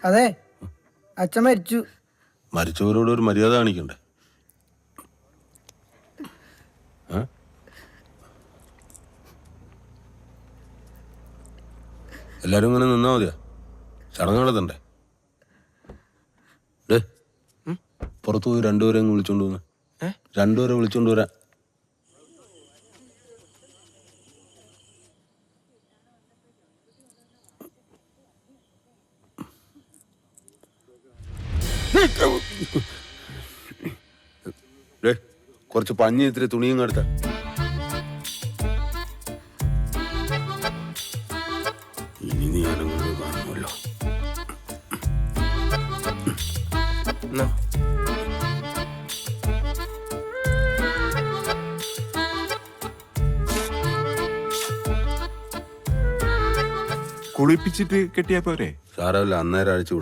അതെ, അച്ഛൻ മരിച്ചു. മരിച്ചവരോട് ഒരു മര്യാദ കാണിക്കണ്ടേ? എല്ലാരും ഇങ്ങനെ നിന്നാ മതിയാ? ചടങ്ങ് നടത്തണ്ടേ? പുറത്തു പോയി രണ്ടുപേരെ വിളിച്ചോണ്ട് വന്ന്. രണ്ടുപേരെ വിളിച്ചോണ്ട് വരാൻ. കുറച്ച് പഞ്ഞി ഇത്തിരി തുണിയും കടുത്ത. ഇനി നീ ഞാനങ്ങനെ കാണുമല്ലോ. കുളിപ്പിച്ചിട്ട് കെട്ടിയാ പോരെ? സാരമില്ല, അന്നേരം അഴിച്ചുവിടാം.